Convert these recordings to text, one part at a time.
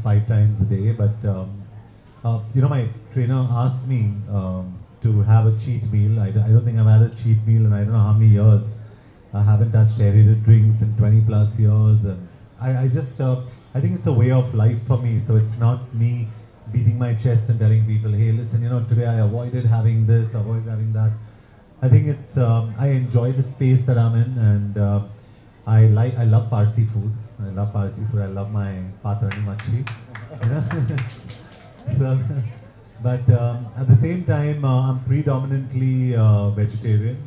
5 times a day. But my trainer asked me to have a cheat meal. I don't think I've had a cheat meal in I don't know how many years. I haven't touched aerated drinks in 20 plus years, and I just I think it's a way of life for me. So it's not me beating my chest and telling people, hey, listen, today I avoided having this, avoided having that. I think it's I enjoy the space that I'm in, and I love Parsi food. I love Parsi food. I love my patrani machli. So, but at the same time, I'm predominantly vegetarian.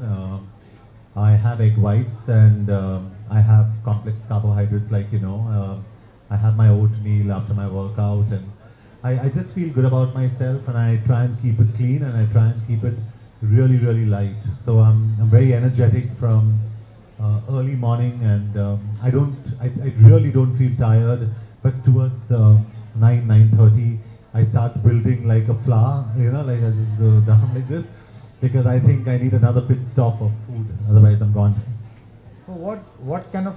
I have egg whites, and I have complex carbohydrates like I have my oatmeal after my workout, and I just feel good about myself, and I try and keep it clean, and I try and keep it really, really light. So I'm very energetic from early morning, and I really don't feel tired, but towards 9:30, I start building like a flower, like I just go down like this, because I think I need another pit stop of food, otherwise I'm gone. So what kind of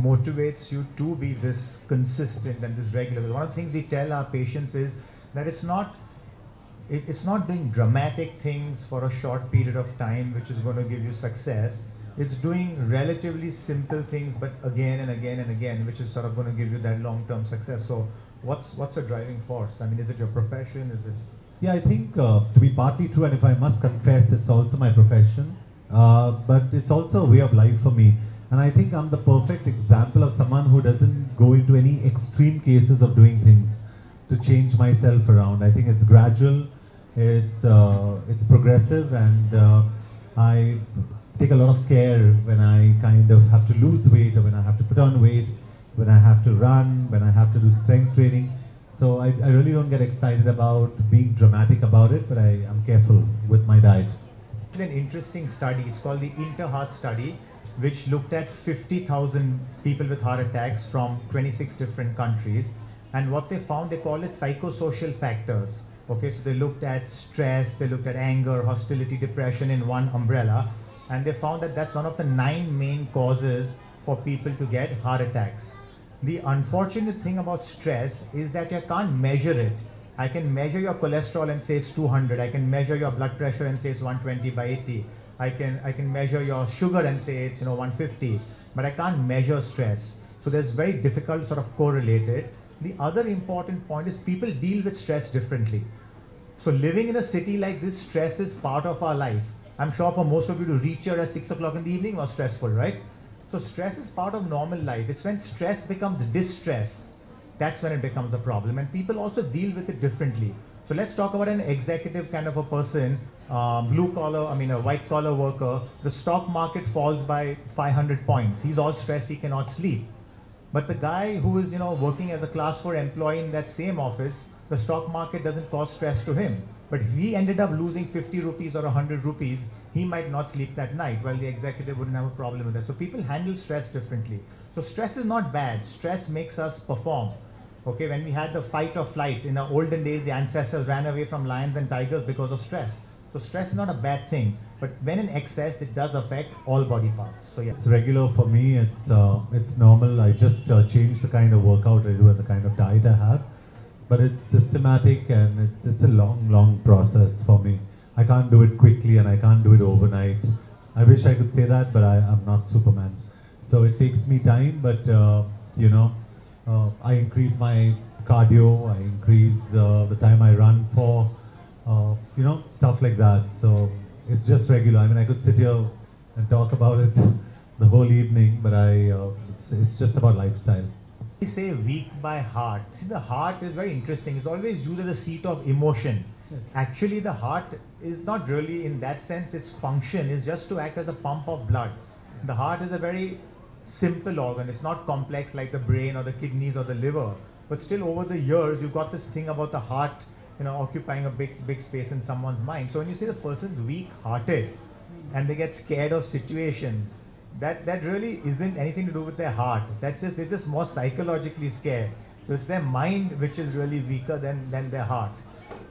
motivates you to be this consistent and this regular? Because one of the things we tell our patients is that it's not doing dramatic things for a short period of time which is going to give you success. It's doing relatively simple things, but again and again and again, which is sort of going to give you that long-term success. So what's the driving force? I mean, is it your profession? Is it? Yeah, I think to be partly true, and if I must confess, it's also my profession, but it's also a way of life for me. And I think I'm the perfect example of someone who doesn't go into any extreme cases of doing things to change myself around. I think it's gradual, it's progressive, and I take a lot of care when I kind of have to lose weight, or when I have to put on weight, when I have to run, when I have to do strength training. So I really don't get excited about being dramatic about it, but I'm careful with my diet. An interesting study, it's called the Inter-Heart study, which looked at 50,000 people with heart attacks from 26 different countries. And what they found, they call it psychosocial factors. Okay, so they looked at stress, they looked at anger, hostility, depression in one umbrella. And they found that that's one of the 9 main causes for people to get heart attacks. The unfortunate thing about stress is that you can't measure it. I can measure your cholesterol and say it's 200. I can measure your blood pressure and say it's 120/80. I can measure your sugar and say it's 150. But I can't measure stress. So there's very difficult sort of correlate it. The other important point is people deal with stress differently. So living in a city like this, stress is part of our life. I'm sure for most of you to reach here at 6 o'clock in the evening was stressful, right? So stress is part of normal life. It's when stress becomes distress, that's when it becomes a problem. And people also deal with it differently. So let's talk about an executive kind of a person, a white collar worker. The stock market falls by 500 points. He's all stressed, he cannot sleep. But the guy who is working as a class 4 employee in that same office, the stock market doesn't cause stress to him. But he ended up losing 50 rupees or 100 rupees, he might not sleep that night, while the executive wouldn't have a problem with that. So people handle stress differently. So stress is not bad. Stress makes us perform. Okay, when we had the fight or flight, in the olden days, the ancestors ran away from lions and tigers because of stress. So stress is not a bad thing, but when in excess, it does affect all body parts. So yeah. It's regular for me, it's normal. I just change the kind of workout I do and the kind of diet I have. But it's systematic, and it's a long process for me. I can't do it quickly, and I can't do it overnight. I wish I could say that, but I'm not Superman. So it takes me time, but I increase my cardio, I increase the time I run for, stuff like that. So it's just regular. I mean, I could sit here and talk about it the whole evening, but it's just about lifestyle. We say weak by heart. See, the heart is very interesting. It's always used as a seat of emotion. Yes. Actually, the heart is not really in that sense. Its function is just to act as a pump of blood. The heart is a very simple organ. It's not complex like the brain or the kidneys or the liver. But still, over the years, you've got this thing about the heart, occupying a big space in someone's mind. So when you say the person's weak-hearted and they get scared of situations, that really isn't anything to do with their heart. They're just more psychologically scared. So it's their mind which is really weaker than their heart.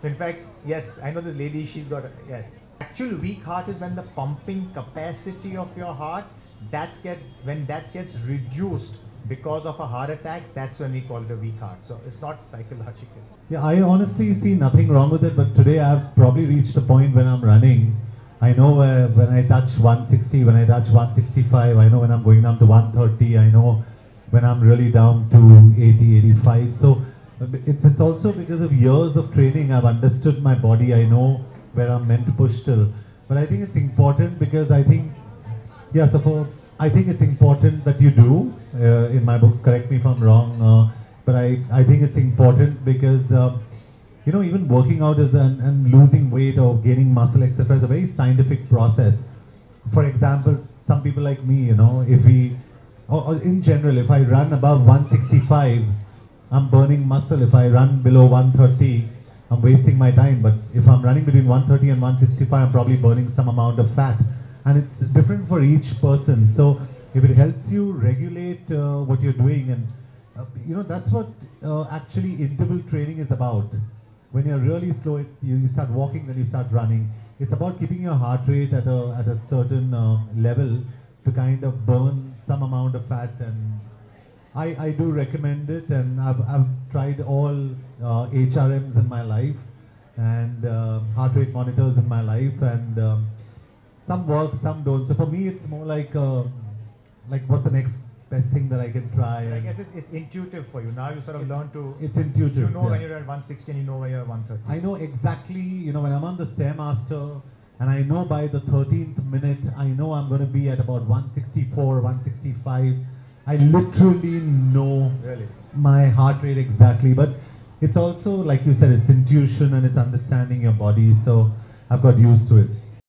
In fact, yes, I know this lady, she's got, yes. Actual weak heart is when the pumping capacity of your heart, when that gets reduced because of a heart attack, that's when we call it a weak heart. So it's not psychological. Yeah, I honestly see nothing wrong with it, but today I've probably reached a point when I'm running. I know when I touch 160, when I touch 165, I know when I'm going down to 130, I know when I'm really down to 80, 85. So it's also because of years of training, I've understood my body, I know where I'm meant to push till. But I think it's important because I think, yeah, so I think it's important that you do, in my books, correct me if I'm wrong, but I think it's important because, you know, even working out is and losing weight or gaining muscle, etc. is a very scientific process. For example, some people like me, you know, if we, or in general, if I run above 165, I'm burning muscle. If I run below 130, I'm wasting my time. But if I'm running between 130 and 165, I'm probably burning some amount of fat. And it's different for each person. So if it helps you regulate what you're doing, and you know, that's what actually interval training is about. When you're really slow, you start walking, then you start running. It's about keeping your heart rate at a certain level to kind of burn some amount of fat. And I do recommend it, and I've tried all HRMs in my life and heart rate monitors in my life, and some work, some don't. So for me, it's more like what's the next best thing that I can try? I guess it's intuitive for you. Now you sort of learn to. It's intuitive. You know yeah. when you're at 160 and you know when you're at 130. I know exactly, you know, when I'm on the Stairmaster, and I know by the 13th minute, I know I'm going to be at about 164, 165. I literally know my heart rate exactly. But it's also, like you said, it's intuition and it's understanding your body. So I've got used to it.